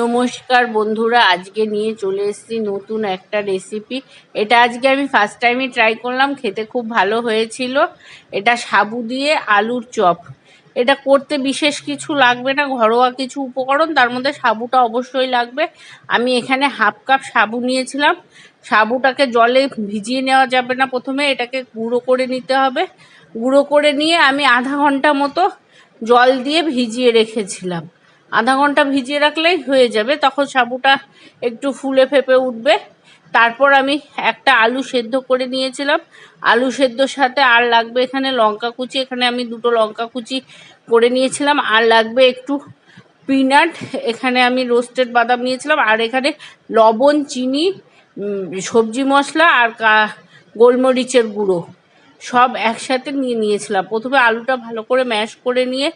নমস্কার বন্ধুরা, আজকে নিয়ে চলে এসেছি নতুন একটা রেসিপি। এটা আজকে আমি ফার্স্ট টাইমই ট্রাই করলাম, খেতে খুব ভালো হয়েছিল। এটা সাবু দিয়ে আলুর চপ। এটা করতে বিশেষ কিছু লাগবে না, ঘরোয়া কিছু উপকরণ, তার মধ্যে সাবুটা অবশ্যই লাগবে। আমি এখানে হাফ কাপ সাবু নিয়েছিলাম। সাবুটাকে জলে ভিজিয়ে নেওয়া যাবে না, প্রথমে এটাকে গুঁড়ো করে নিতে হবে। গুঁড়ো করে নিয়ে আমি আধা ঘন্টা মতো জল দিয়ে ভিজিয়ে রেখেছিলাম। আধা ঘন্টা ভিজিয়ে রাখলেই হয়ে যাবে, তখন সাবুটা একটু ফুলে ফেপে উঠবে। তারপর আমি একটা আলু সেদ্ধ করে নিয়েছিলাম। আলু সেদ্ধর সাথে আর লাগবে এখানে লঙ্কা কুচি, এখানে আমি দুটো লঙ্কা কুচি করে নিয়েছিলাম। আর লাগবে একটু পিনাট, এখানে আমি রোস্টেড বাদাম নিয়েছিলাম। আর এখানে লবণ, চিনি, সবজি মশলা আর গোলমরিচের গুঁড়ো সব একসাথে নিয়েছিলাম। প্রথমে আলুটা ভালো করে ম্যাশ করে নিয়ে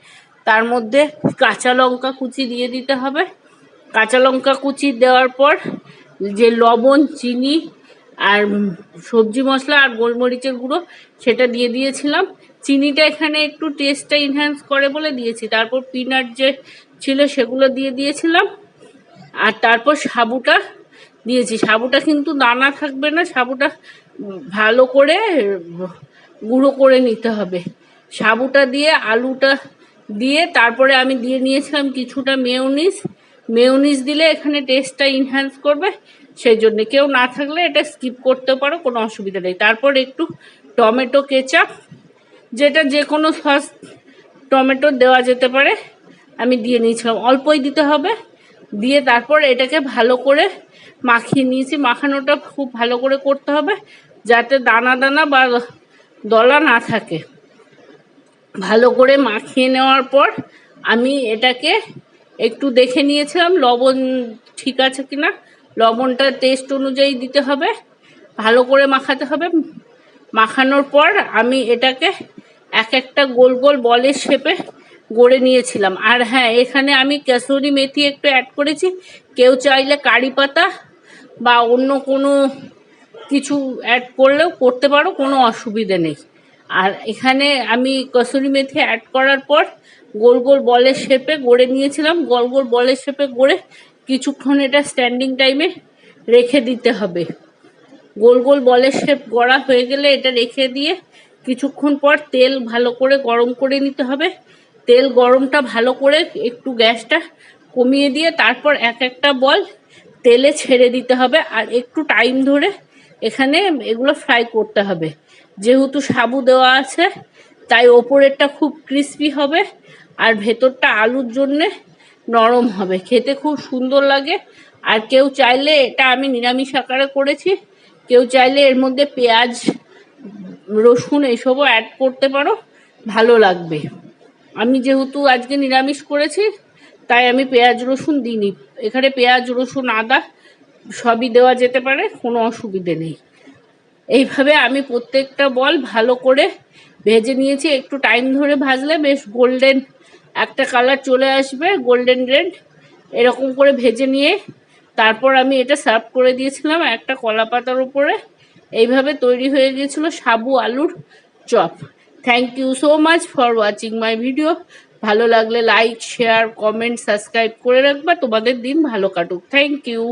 তার মধ্যে কাঁচা লঙ্কা কুচি দিয়ে দিতে হবে। কাঁচা লঙ্কা কুচি দেওয়ার পর যে লবণ, চিনি আর সবজি মশলা আর গোলমরিচের গুঁড়ো সেটা দিয়ে দিয়েছিলাম। চিনিটা এখানে একটু টেস্টটা ইনহ্যান্স করে বলে দিয়েছি। তারপর পিনাট যে ছিল সেগুলো দিয়ে দিয়েছিলাম। আর তারপর সাবুটা দিয়েছি। সাবুটা কিন্তু দানা থাকবে না, সাবুটা ভালো করে গুঁড়ো করে নিতে হবে। সাবুটা দিয়ে আলুটা দিয়ে তারপরে আমি দিয়ে নিয়েছিলাম কিছুটা মেয়োনিজ দিলে এখানে টেস্টটা ইনহ্যান্স করবে, সেই জন্যে। কেউ না থাকলে এটা স্কিপ করতে পারো, কোনো অসুবিধা নেই। তারপর একটু টমেটো কেচাপ, যেটা যে কোনো সস টমেটো দেওয়া যেতে পারে, আমি দিয়ে নিয়েছিলাম। অল্পই দিতে হবে। দিয়ে তারপর এটাকে ভালো করে মাখিয়ে নিয়েছি। মাখানোটা খুব ভালো করে করতে হবে যাতে দানা দানা বা দলা না থাকে। ভালো করে মাখিয়ে নেওয়ার পর আমি এটাকে একটু দেখে নিয়েছিলাম লবণ ঠিক আছে কিনা। লবণটা টেস্ট অনুযায়ী দিতে হবে, ভালো করে মাখাতে হবে। মাখানোর পর আমি এটাকে এক একটা গোল গোল বলের শেপে গড়ে নিয়েছিলাম। আর হ্যাঁ, এখানে আমি কাসুরি মেথি একটু অ্যাড করেছি। কেউ চাইলে কারি পাতা বা অন্য কোনো কিছু অ্যাড করলেও করতে পারো, কোনো অসুবিধে নেই। আর এখানে আমি কসুরি মেথি অ্যাড করার পর গোল গোল বলের শেপে গড়ে নিয়েছিলাম। গোল গোল বলের শেপে গড়ে কিছুক্ষণ এটা স্ট্যান্ডিং টাইমে রেখে দিতে হবে। গোল গোল বলের শেপ গড়া হয়ে গেলে এটা রেখে দিয়ে কিছুক্ষণ পর তেল ভালো করে গরম করে নিতে হবে। তেল গরমটা ভালো করে একটু গ্যাসটা কমিয়ে দিয়ে তারপর এক একটা বল তেলে ছেড়ে দিতে হবে। আর একটু টাইম ধরে এখানে এগুলো ফ্রাই করতে হবে। যেহেতু সাবু দেওয়া আছে তাই ওপরেরটা খুব ক্রিস্পি হবে আর ভেতরটা আলুর জন্যে নরম হবে, খেতে খুব সুন্দর লাগে। আর কেউ চাইলে, এটা আমি নিরামিষ আকারে করেছি, কেউ চাইলে এর মধ্যে পেঁয়াজ, রসুন এসবও অ্যাড করতে পারো, ভালো লাগবে। আমি যেহেতু আজকে নিরামিষ করেছি তাই আমি পেঁয়াজ রসুন দিইনি। এখানে পেঁয়াজ, রসুন, আদা সবই দেওয়া যেতে পারে, কোনো অসুবিধে নেই। এইভাবে আমি প্রত্যেকটা বল ভালো করে ভেজে নিয়েছি। একটু টাইম ধরে ভাজলে বেশ গোল্ডেন একটা কালার চলে আসবে, গোল্ডেন রেড এরকম করে ভেজে নিয়ে তারপর আমি এটা সার্ভ করে দিয়েছিলাম একটা কলা পাতার উপরে। এইভাবে তৈরি হয়ে গিয়েছিল সাবু আলুর চপ। Thank you so much for watching my video. ভালো লাগলে লাইক, শেয়ার, কমেন্ট, সাবস্ক্রাইব করে রাখবা। তোমাদের দিন ভালো কাটুক। Thank you.